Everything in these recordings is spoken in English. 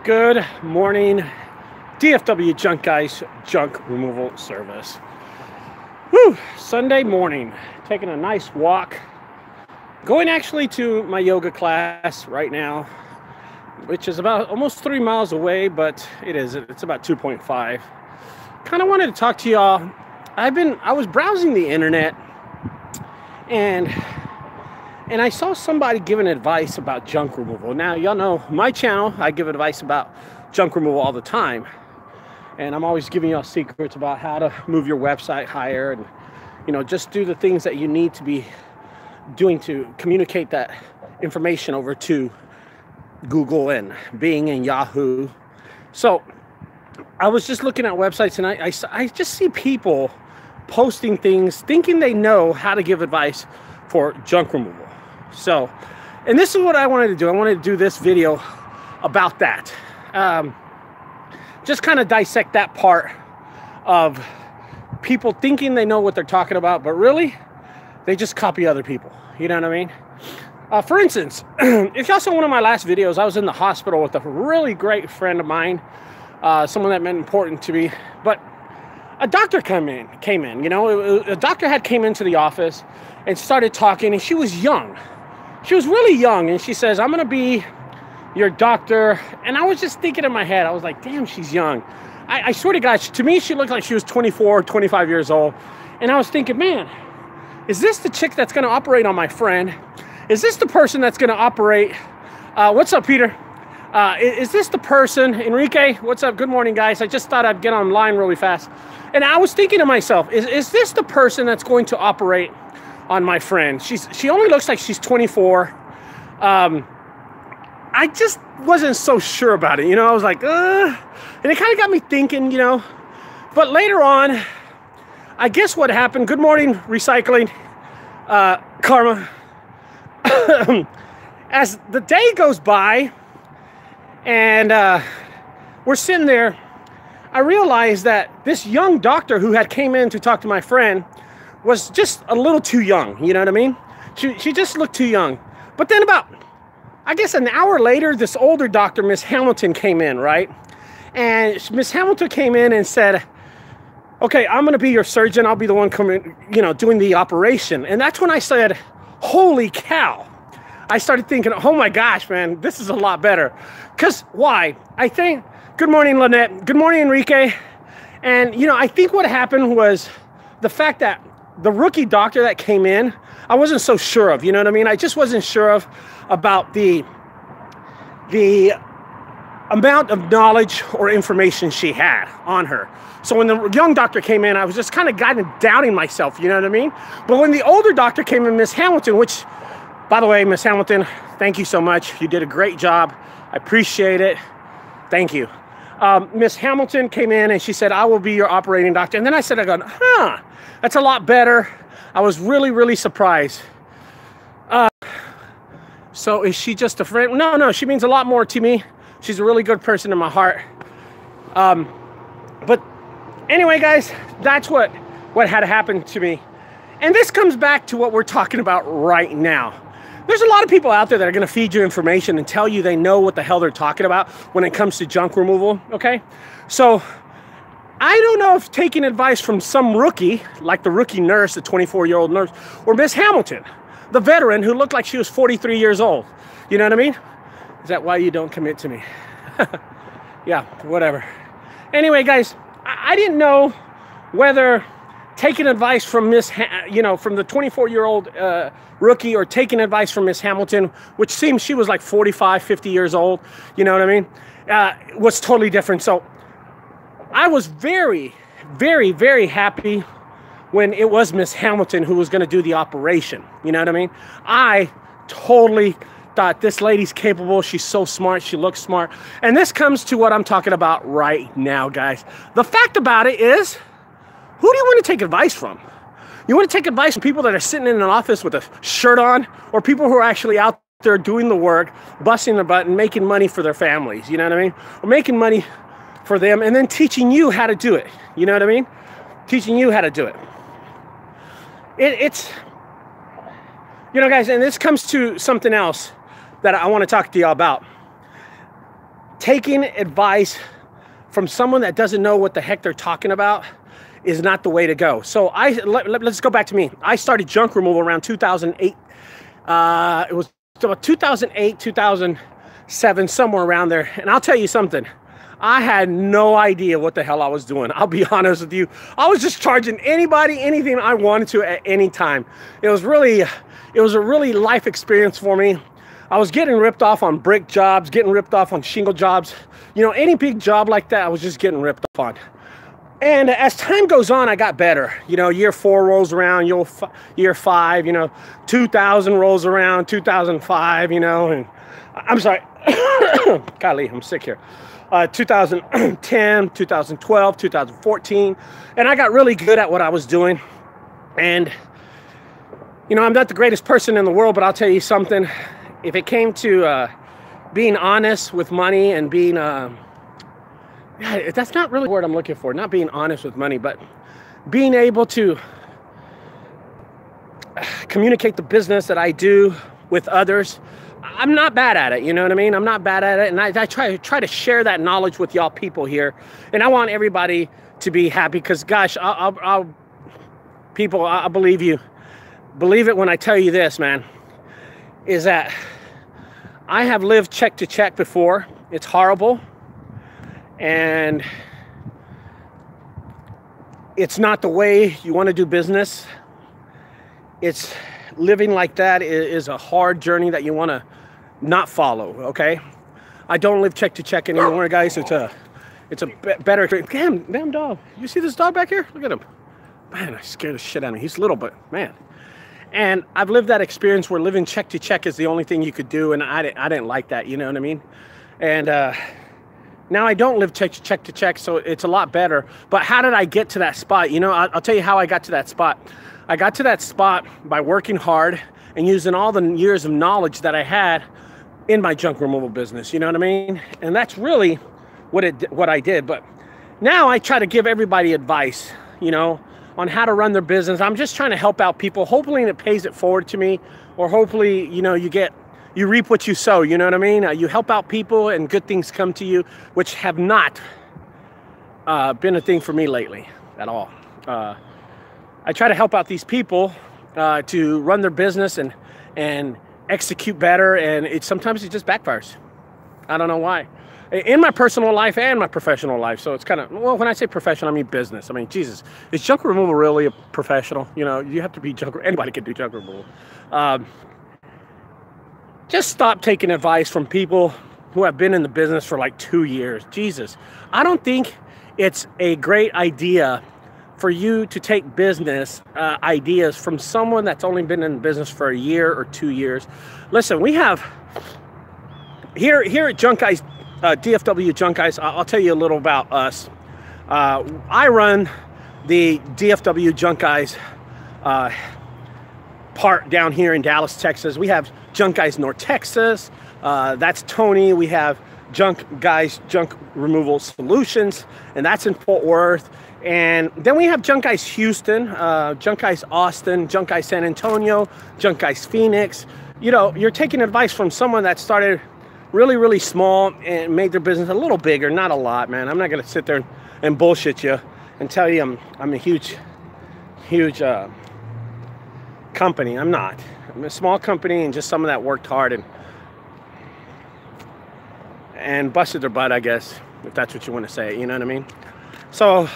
Good morning, DFW Junk Guys junk removal service. Woo! Sunday morning, taking a nice walk. Going actually to my yoga class right now, which is about almost 3 miles away, but it's about 2.5. Kind of wanted to talk to y'all. I was browsing the internet and I saw somebody giving advice about junk removal. Now, y'all know my channel, I give advice about junk removal all the time. And I'm always giving y'all secrets about how to move your website higher and, just do the things that you need to be doing to communicate that information over to Google and Bing and Yahoo. So I was just looking at websites and I just see people posting things thinking they know how to give advice for junk removal. So, and this is what I wanted to do. I wanted to do this video about that. Just kind of dissect that part of people thinking they know what they're talking about, but really, they just copy other people. You know what I mean? For instance, if y'all saw one of my last videos, I was in the hospital with a really great friend of mine, someone that meant important to me, but a doctor came in, a doctor came into the office and started talking, and she was young. She was really young, and she says, "I'm going to be your doctor." And I was just thinking in my head, I was like, damn, she's young. I swear to God, to me, she looked like she was 24, 25 years old. And I was thinking, man, is this the chick that's going to operate on my friend? Is this the person that's going to operate? What's up, Peter? Is this the person? Enrique, what's up? Good morning, guys. I just thought I'd get online really fast. And I was thinking to myself, is this the person that's going to operate on my friend? She only looks like she's 24. I just wasn't so sure about it. I was like, and it kind of got me thinking, But later on, I guess what happened, good morning, recycling, Karma. As the day goes by and we're sitting there, I realized that this young doctor who had came in to talk to my friend was just a little too young, you know what I mean? She just looked too young. But then about, I guess an hour later, this older doctor, Miss Hamilton, came in, right? And Miss Hamilton came in and said, "Okay, I'm gonna be your surgeon. I'll be the one coming, doing the operation." And that's when I said, holy cow. I started thinking, oh my gosh, man, this is a lot better. Because why? I think, good morning, Lynette. Good morning, Enrique. And, I think what happened was the fact that the rookie doctor that came in, I wasn't so sure of, you know what I mean? I just wasn't sure of about the amount of knowledge or information she had on her. So when the young doctor came in, I was just kind of doubting myself, you know what I mean? But when the older doctor came in, Miss Hamilton, which, by the way, Miss Hamilton, thank you so much. You did a great job. I appreciate it. Thank you. Miss Hamilton came in and she said, "I will be your operating doctor." And then I said, that's a lot better. I was really, really surprised. So is she just a friend? No, she means a lot more to me. She's a really good person in my heart. But anyway, guys, that's what had happened to me. And this comes back to what we're talking about right now. There's a lot of people out there that are going to feed you information and tell you they know what the hell they're talking about when it comes to junk removal, okay? So I don't know if taking advice from some rookie, like the rookie nurse, the 24-year-old nurse, or Miss Hamilton, the veteran who looked like she was 43 years old. You know what I mean? Is that why you don't commit to me? Yeah, whatever. Anyway, guys, I didn't know whether taking advice from from the 24-year-old rookie, or taking advice from Miss Hamilton, which seems she was like 45, 50 years old, you know what I mean, was totally different. So I was very, very, very happy when it was Miss Hamilton who was going to do the operation. You know what I mean? I totally thought, this lady's capable. She's so smart. She looks smart. And this comes to what I'm talking about right now, guys. The fact about it is, who do you want to take advice from? You want to take advice from people that are sitting in an office with a shirt on, or people who are actually out there doing the work, busting the butt and making money for their families, you know what I mean? Or making money for them and then teaching you how to do it, you know what I mean? Teaching you how to do it. It's, guys, and this comes to something else that I want to talk to y'all about. taking advice from someone that doesn't know what the heck they're talking about is not the way to go. So let's go back to me. I started junk removal around 2008. It was about 2008, 2007, somewhere around there. And I'll tell you something. I had no idea what the hell I was doing. I'll be honest with you. I was just charging anybody anything I wanted to at any time. It was a really life experience for me. I was getting ripped off on brick jobs, getting ripped off on shingle jobs. You know, any big job like that, I was just getting ripped off on. And as time goes on, I got better. You know, year 4 rolls around, year 5, you know, 2000 rolls around, 2005, you know, and I'm sorry. Golly, I'm sick here. 2010, 2012, 2014, and I got really good at what I was doing. And, you know, I'm not the greatest person in the world, but I'll tell you something. If it came to being honest with money and being, that's not really the word I'm looking for, not being honest with money, but being able to communicate the business that I do with others, I'm not bad at it, you know what I mean? I'm not bad at it, and I try to share that knowledge with y'all people here, and I want everybody to be happy, because gosh, people, I believe you. Believe it when I tell you this, man, is that I have lived check to check before. It's horrible, and it's not the way you want to do business. It's living like that is a hard journey that you want to not follow, okay? I don't live check to check anymore, guys. It's a better... Damn dog. You see this dog back here? Look at him. Man, I scared the shit out of him. He's little, but man. And I've lived that experience where living check to check is the only thing you could do, and I didn't like that, you know what I mean? And now I don't live check to check, so it's a lot better. But how did I get to that spot? You know, I'll tell you how I got to that spot. I got to that spot by working hard and using all the years of knowledge that I had in my junk removal business, you know what I mean? And that's really what I did. But now I try to give everybody advice, you know, on how to run their business. I'm just trying to help out people. Hopefully it pays it forward to me, or hopefully, you know, you reap what you sow, you know what I mean? You help out people and good things come to you, which have not been a thing for me lately at all. I try to help out these people to run their business and execute better, and sometimes it just backfires. I don't know why. In my personal life and my professional life. So it's kind of, well, when I say professional, I mean business. I mean, Jesus, is junk removal really a professional? You know, you have to be anybody can do junk removal. Just stop taking advice from people who have been in the business for like 2 years. Jesus, I don't think it's a great idea for you to take business ideas from someone that's only been in business for a year or 2 years. Listen, we have here at JunkGuys, DFW JunkGuys, I'll tell you a little about us. I run the DFW JunkGuys part down here in Dallas, Texas. We have JunkGuys North Texas. That's Tony. We have JunkGuys Junk Removal Solutions, and that's in Fort Worth. And then we have JunkGuys Houston, JunkGuys Austin, JunkGuys San Antonio, JunkGuys Phoenix. You know, you're taking advice from someone that started really, really small and made their business a little bigger, not a lot, man. I'm not going to sit there and bullshit you and tell you I'm a huge company. I'm not. I'm a small company and just someone that worked hard and busted their butt, I guess, if that's what you want to say, you know what I mean? So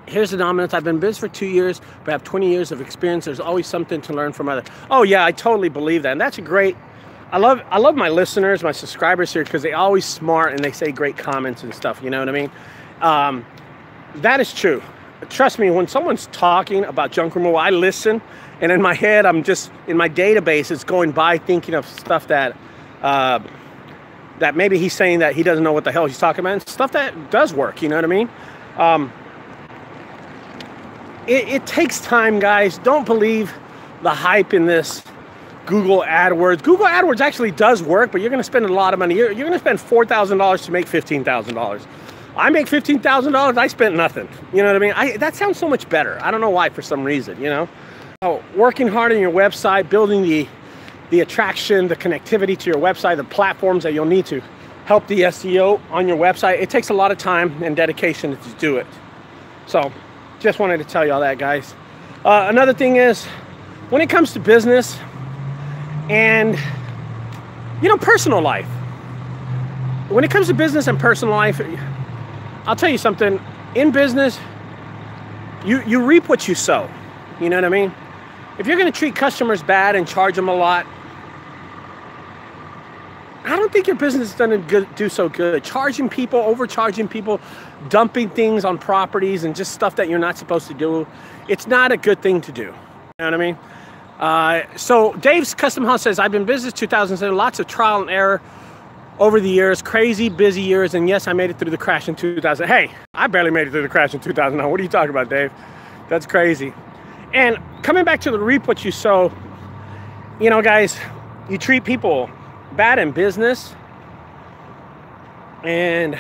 here's the dominance. I've been in business for 2 years, but I have 20 years of experience. There's always something to learn from others. Oh yeah, I totally believe that. And that's a great, I love my listeners, my subscribers here, because they're always smart and they say great comments and stuff, you know what I mean? That is true. Trust me, when someone's talking about junk removal, I listen, and in my head, I'm just, in my database, it's going by thinking of stuff that that maybe he's saying that he doesn't know what the hell he's talking about, and stuff that does work, you know what I mean? It takes time, guys. Don't believe the hype in this Google AdWords. Google AdWords actually does work, but you're going to spend a lot of money. You're going to spend $4,000 to make $15,000. I make $15,000. I spent nothing. You know what I mean? That sounds so much better. I don't know why, for some reason, you know? So working hard on your website, building the attraction, the connectivity to your website, the platforms that you'll need to help the SEO on your website. It takes a lot of time and dedication to do it. So just wanted to tell you all that, guys. Another thing is, when it comes to business and, you know, personal life, when it comes to business and personal life, I'll tell you something. In business, you reap what you sow. You know what I mean? If you're going to treat customers bad and charge them a lot, I don't think your business is going to do so good. Charging people, overcharging people, dumping things on properties and just stuff that you're not supposed to do, it's not a good thing to do. You know what I mean? So Dave's Custom House says, I've been in business 2007, lots of trial and error over the years, crazy busy years, and yes, I made it through the crash in 2000. Hey, I barely made it through the crash in 2009. What are you talking about, Dave? That's crazy. And coming back to the reap what you sow, you know, guys, you treat people bad in business, and,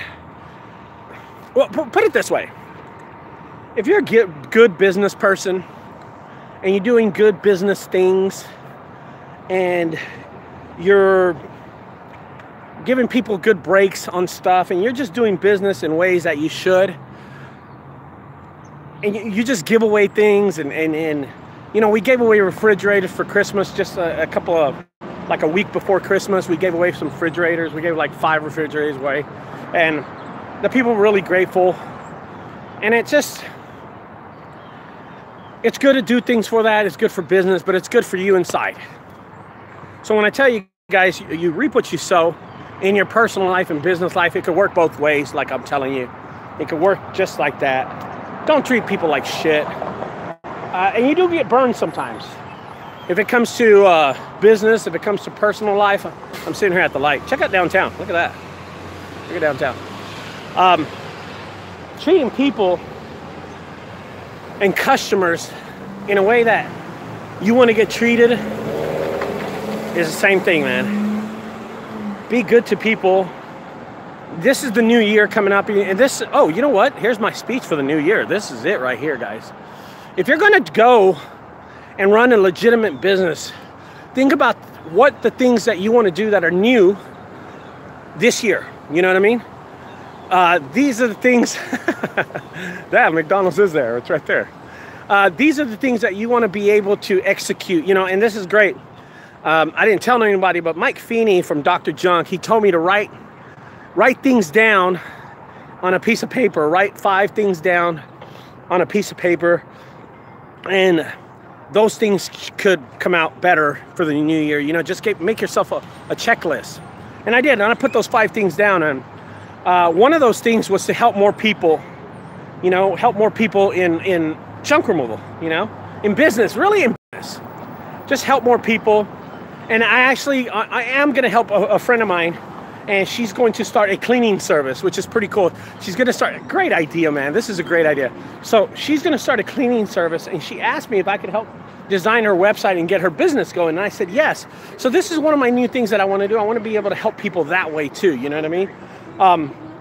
well, put it this way. If you're a good business person and you're doing good business things and you're giving people good breaks on stuff and you're just doing business in ways that you should, and you just give away things and you know, we gave away refrigerators for Christmas just a couple of, like a week before Christmas. We gave away some refrigerators. We gave like 5 refrigerators away, and the people were really grateful. And it's good to do things for that. It's good for business, but it's good for you inside. So when I tell you guys, you reap what you sow in your personal life and business life, it could work both ways, like I'm telling you. It could work just like that. Don't treat people like shit. And you do get burned sometimes. If it comes to business, if it comes to personal life, I'm sitting here at the light. Check out downtown. Look at that. Look at downtown. Treating people and customers in a way that you want to get treated is the same thing, man. Be good to people. This is the new year coming up, and this, oh, you know what? Here's my speech for the new year. This is it right here, guys. If you're going to go and run a legitimate business, think about what the things that you want to do that are new this year. You know what I mean? These are the things. That McDonald's is there. It's right there. These are the things that you want to be able to execute. You know, and this is great. I didn't tell anybody, but Mike Feeney from Dr. Junk, he told me to write things down on a piece of paper. Write 5 things down on a piece of paper, and those things could come out better for the new year. You know, just make yourself a checklist. And I did, and I put those 5 things down. And one of those things was to help more people, you know, help more people in junk removal, you know, in business, really in business. Just help more people. And I am going to help a friend of mine, and she's going to start a cleaning service, which is pretty cool. She's going to start, great idea, man. This is a great idea. So she's going to start a cleaning service, and she asked me if I could help design her website and get her business going. And I said, yes. So this is one of my new things that I want to do. I want to be able to help people that way too. You know what I mean?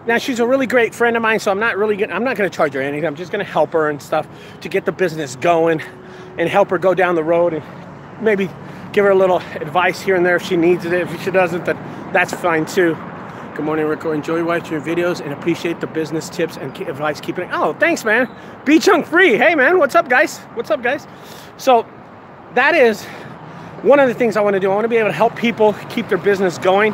Now she's a really great friend of mine, so I'm not going to charge her anything. I'm just going to help her and stuff to get the business going and help her go down the road, and maybe give her a little advice here and there if she needs it. If she doesn't, then that's fine too. Good morning, Rico. Enjoy watching your videos and appreciate the business tips and advice. Keep it. Oh, thanks, man. Be junk free. Hey, man. What's up, guys? What's up, guys? So that is one of the things I want to do. I want to be able to help people keep their business going.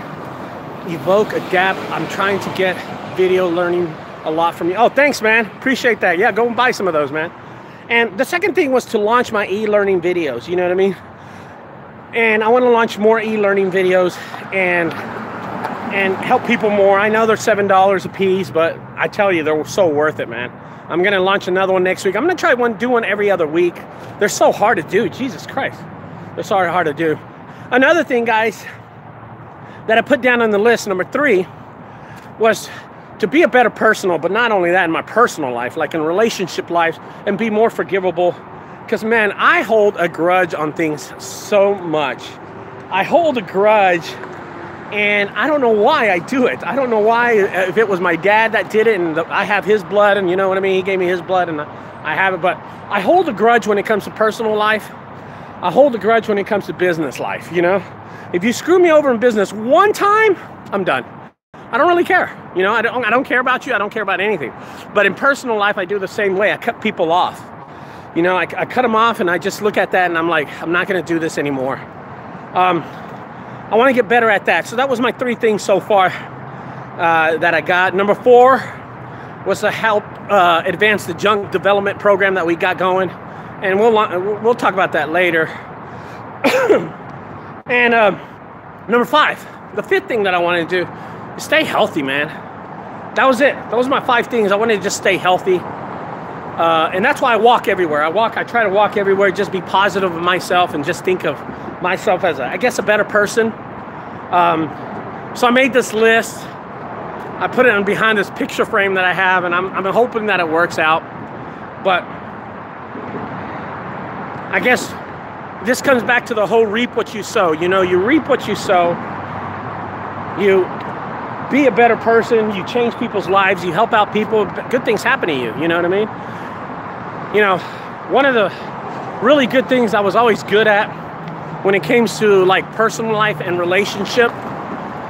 Evoke, adapt. I'm trying to get video learning a lot from you. Oh, thanks, man. Appreciate that. Yeah, go and buy some of those, man. And the second thing was to launch my e-learning videos. You know what I mean? And I want to launch more e-learning videos and help people more. I know they're $7 a piece, but I tell you, they're so worth it, man. I'm going to launch another one next week. I'm going to try do one every other week. They're so hard to do. Jesus Christ. They're so hard to do. Another thing, guys, that I put down on the list, number 3, was to be a better personal, but not only that, in my personal life, like in relationship life, and be more forgivable. Because, man, I hold a grudge on things so much. I hold a grudge, and I don't know why I do it. I don't know why, if it was my dad that did it, and I have his blood, and you know what I mean? He gave me his blood, and I have it. But I hold a grudge when it comes to personal life. I hold a grudge when it comes to business life, you know? If you screw me over in business one time, I'm done. I don't really care. You know, I don't care about you. I don't care about anything. But in personal life, I do the same way. I cut people off. You know, I cut them off, and I just look at that, and I'm like, I'm not going to do this anymore. I want to get better at that. So that was my 3 things so far that I got. Number 4 was to help advance the junk development program that we got going, and we'll talk about that later. And number 5, the 5th thing that I wanted to do is stay healthy, man. That was it. Those are my 5 things. I wanted to just stay healthy. And that's why I walk everywhere. I try to walk everywhere, just be positive of myself and just think of myself as, I guess, a better person. So I made this list. I put it on behind this picture frame that I have, and I'm hoping that it works out. But I guess this comes back to the whole reap what you sow. You know, you reap what you sow. You be a better person. You change people's lives. You help out people. Good things happen to you. You know what I mean? You know, one of the really good things I was always good at when it came to like personal life and relationship,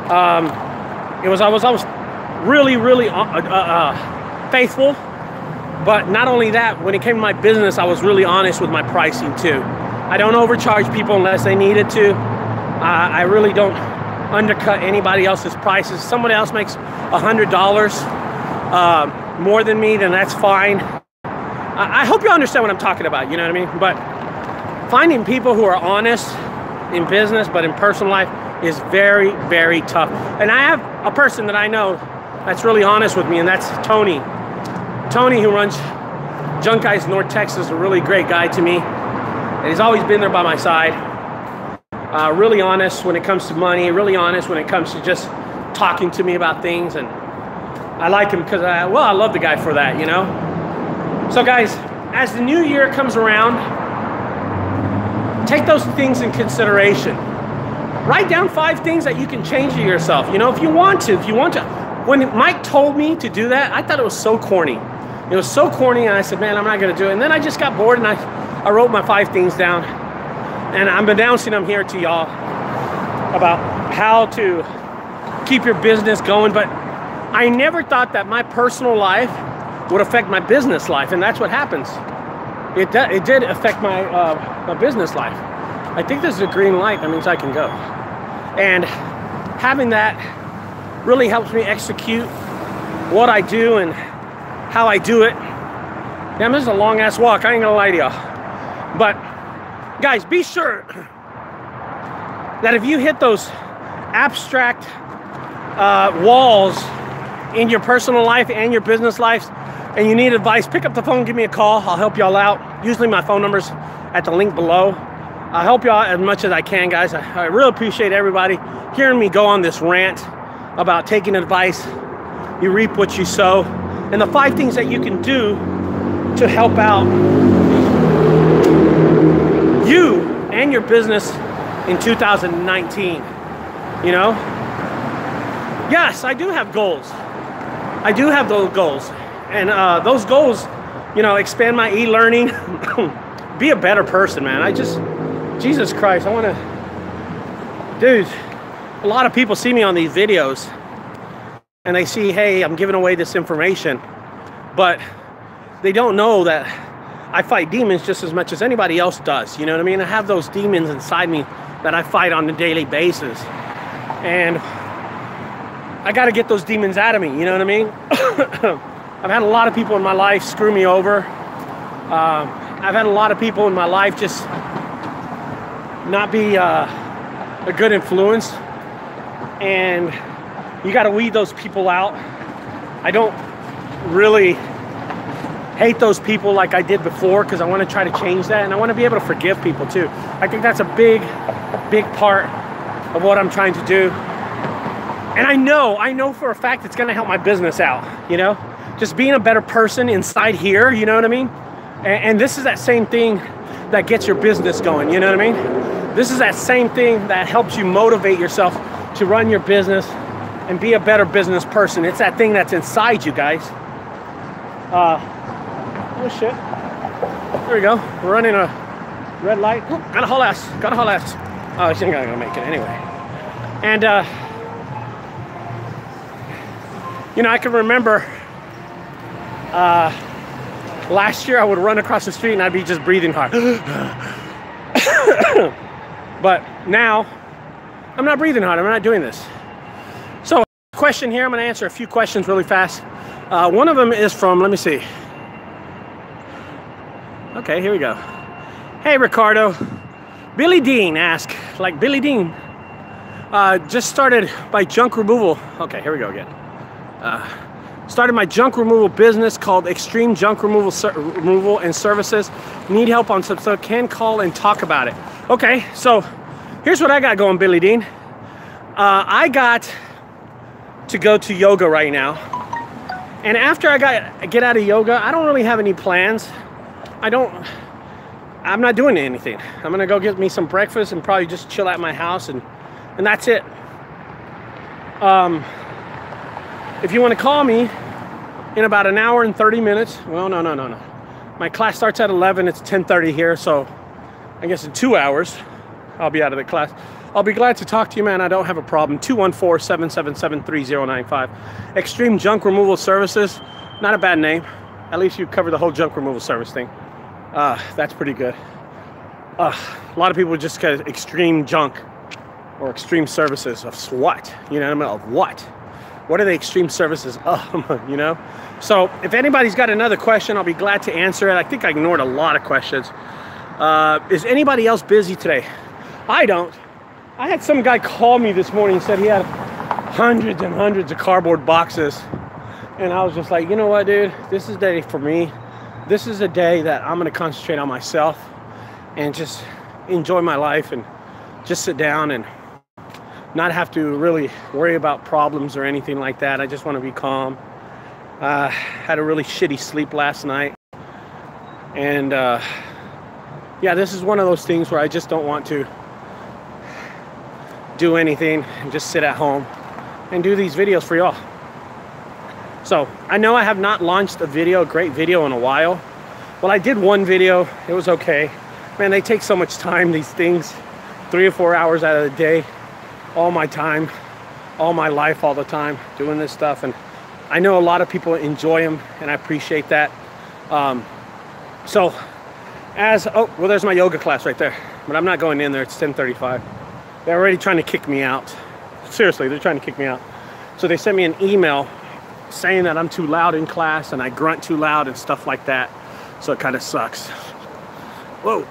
I was always really faithful. But not only that, when it came to my business, I was really honest with my pricing too. I don't overcharge people unless they needed to. I really don't undercut anybody else's prices. Someone else makes $100 more than me, then that's fine. I hope you understand what I'm talking about, you know what I mean? But finding people who are honest in business but in personal life is very, very tough. And I have a person that I know that's really honest with me, and that's Tony. Tony, who runs JunkGuys North Texas, is a really great guy to me. And he's always been there by my side. Really honest when it comes to money, really honest when it comes to just talking to me about things. And I like him because, I love the guy for that, you know? So guys, as the new year comes around, take those things in consideration. Write down 5 things that you can change to yourself. You know, if you want to. When Mike told me to do that, I thought it was so corny. It was so corny, and I said, man, I'm not gonna do it. And then I just got bored, and I wrote my 5 things down. And I'm announcing them here to y'all about how to keep your business going. But I never thought that my personal life would affect my business life, and that's what happens. It did affect my my business life. I think this is a green light. That means I can go. And having that really helps me execute what I do and how I do it. Damn, this is a long ass walk. I ain't gonna lie to y'all. But guys, be sure that if you hit those abstract walls in your personal life and your business life, and you need advice, pick up the phone, give me a call. I'll help y'all out. Usually my phone number's at the link below. I'll help y'all as much as I can, guys. I really appreciate everybody hearing me go on this rant about taking advice. You reap what you sow. And the 5 things that you can do to help out you and your business in 2019. You know? Yes, I do have goals. I do have those goals. And those goals, you know, expand my e-learning, be a better person, man. Jesus Christ, I want to, dude, a lot of people see me on these videos and they see, hey, I'm giving away this information, but they don't know that I fight demons just as much as anybody else does. You know what I mean? I have those demons inside me that I fight on a daily basis. And I got to get those demons out of me. You know what I mean? I've had a lot of people in my life screw me over. I've had a lot of people in my life just not be a good influence. And you got to weed those people out. I don't really hate those people like I did before, because I want to try to change that, and I want to be able to forgive people too. I think that's a big part of what I'm trying to do. And I know for a fact it's going to help my business out, you know? Just being a better person inside here, you know what I mean? And this is that same thing that gets your business going, you know what I mean? This is that same thing that helps you motivate yourself to run your business and be a better business person. It's that thing that's inside you, guys. Oh shit. There we go. We're running a red light. Ooh, gotta haul ass. Oh, she ain't gonna make it anyway. And You know, I can remember last year I would run across the street and I'd be just breathing hard. But now I'm not breathing hard. I'm not doing this. So, question here. I'm going to answer a few questions really fast. One of them is from, let me see. Okay, here we go. Hey, Ricardo. Billy Dean asked, like Billy Dean, just started my junk removal. Okay, here we go again. Started my junk removal business called Extreme Junk Removal and Services. Need help on some stuff. Can call and talk about it. Okay, so here's what I got going, Billy Dean. I got to go to yoga right now. And after I get out of yoga, I don't really have any plans. I'm not doing anything. I'm gonna go get me some breakfast and probably just chill at my house and that's it. If you want to call me in about an hour and 30 minutes, well, no. My class starts at 11, it's 10:30 here, so I guess in 2 hours, I'll be out of the class. I'll be glad to talk to you, man. I don't have a problem. 214-777-3095. Extreme Junk Removal Services. Not a bad name. At least you cover the whole junk removal service thing. That's pretty good. A lot of people just get extreme junk or extreme services of what? You know what I mean? Of what? What are the extreme services of? You know? So if anybody's got another question, I'll be glad to answer it. I think I ignored a lot of questions. Is anybody else busy today? I don't. I had some guy call me this morning and said he had hundreds and hundreds of cardboard boxes. And I was just like, you know what, dude? This is a day for me. This is a day that I'm going to concentrate on myself and just enjoy my life and just sit down and not have to really worry about problems or anything like that. I just want to be calm. Had a really shitty sleep last night. And yeah, this is one of those things where I just don't want to do anything and just sit at home and do these videos for y'all. So I know I have not launched a great video in a while. Well, I did one video. It was okay. Man, they take so much time, these things. 3 or 4 hours out of the day. All my time, all my life, all the time doing this stuff. And I know a lot of people enjoy them and I appreciate that. Oh, well, there's my yoga class right there. But I'm not going in there. It's 10:35. They're already trying to kick me out. Seriously, they're trying to kick me out. So they sent me an email saying that I'm too loud in class and I grunt too loud and stuff like that. So it kind of sucks. Whoa,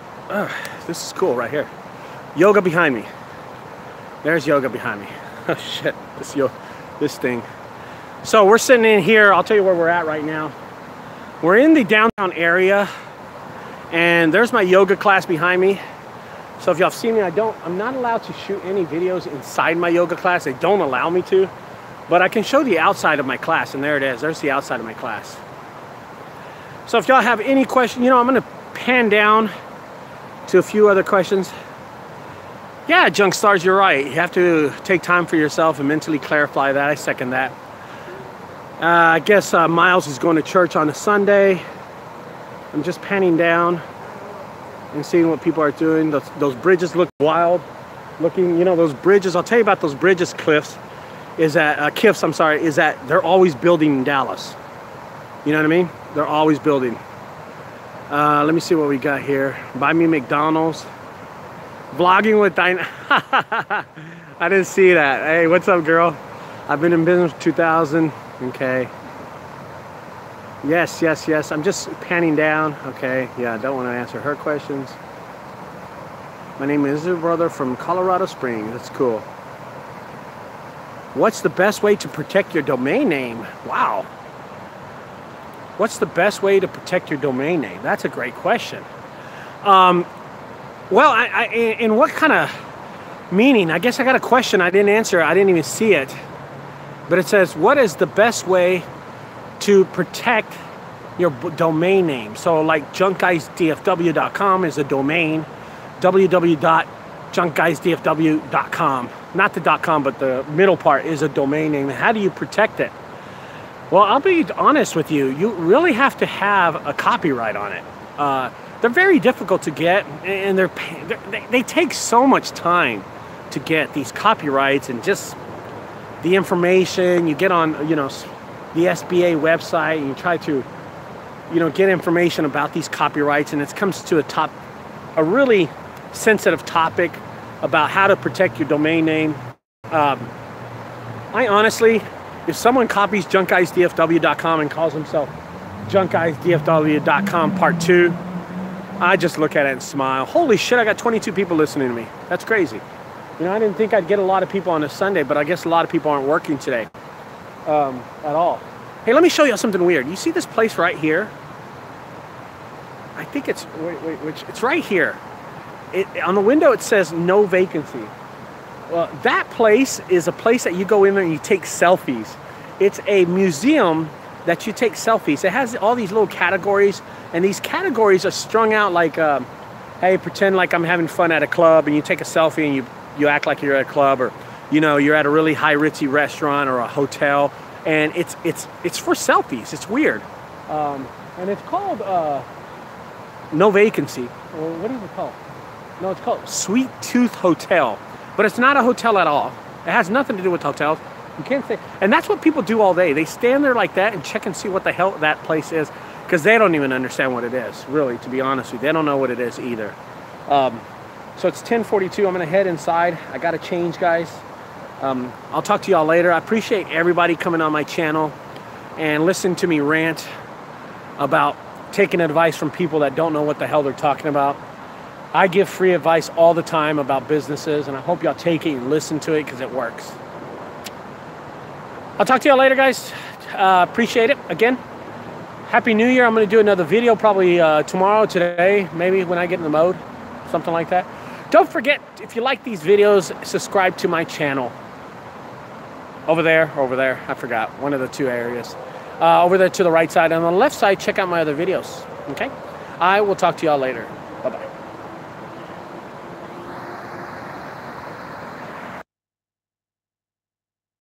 this is cool right here. Yoga behind me. There's yoga behind me. Oh shit, this thing. So we're sitting in here. I'll tell you where we're at right now. We're in the downtown area and there's my yoga class behind me. So if y'all see me, I'm not allowed to shoot any videos inside my yoga class. They don't allow me to. But I can show the outside of my class, and there it is. There's the outside of my class. So if y'all have any questions, you know, I'm going to pan down to a few other questions. Yeah, Junk Stars, you're right. You have to take time for yourself and mentally clarify that. I second that. I guess Miles is going to church on a Sunday. I'm just panning down and seeing what people are doing. Those bridges look wild looking. You know, those bridges, I'll tell you about those bridges, Cliffs. Is that is that they're always building in Dallas. You know what I mean? They're always building. Let me see what we got here. Buy me McDonald's. Vlogging with Dinah. I didn't see that. Hey, what's up, girl? I've been in business 2000. Okay. Yes. I'm just panning down. Okay. Yeah, I don't want to answer her questions. My name is your brother from Colorado Springs. That's cool. What's the best way to protect your domain name? Wow. What's the best way to protect your domain name? That's a great question. Well, in what kind of meaning? I guess I got a question I didn't answer. I didn't even see it. But it says, what is the best way to protect your domain name? So like junkguysdfw.com is a domain. www.junkguysdfw.com. Not the .com, but the middle part is a domain name. How do you protect it? Well, I'll be honest with you. You really have to have a copyright on it. They're very difficult to get, and they take so much time to get these copyrights and just the information you get on, you know, the SBA website and you try to, you know, get information about these copyrights, and it comes to a really sensitive topic about how to protect your domain name. I honestly, if someone copies junkguysdfw.com and calls himself junkguysdfw.com part 2, I just look at it and smile. Holy shit, I got 22 people listening to me. That's crazy. You know, I didn't think I'd get a lot of people on a Sunday, but I guess a lot of people aren't working today at all. Hey, let me show you something weird. You see this place right here? I think it's, it's right here. On the window it says no vacancy. Well, that place is a place that you go in there and you take selfies. It's a museum that you take selfies. It has all these little categories, and these categories are strung out like, hey, pretend like I'm having fun at a club, and you take a selfie and you act like you're at a club, or you know, you're at a really high ritzy restaurant or a hotel, and it's for selfies. It's weird. And it's called no vacancy. Or what is it called? No, it's called Sweet Tooth Hotel. But it's not a hotel at all. It has nothing to do with hotels. You can't say, and that's what people do all day. They stand there like that and check and see what the hell that place is, because they don't even understand what it is, really, to be honest with you. They don't know what it is either. So it's 10:42. I'm gonna head inside. I gotta change, guys. I'll talk to y'all later. I appreciate everybody coming on my channel and listening to me rant about taking advice from people that don't know what the hell they're talking about. I give free advice all the time about businesses, and I hope y'all take it and listen to it, because it works. I'll talk to y'all later, guys. Appreciate it. Again, Happy New Year. I'm going to do another video probably tomorrow, today, maybe when I get in the mode, something like that. Don't forget, if you like these videos, subscribe to my channel. Over there, I forgot, one of the two areas. Over there to the right side, and on the left side, check out my other videos, okay? I will talk to y'all later.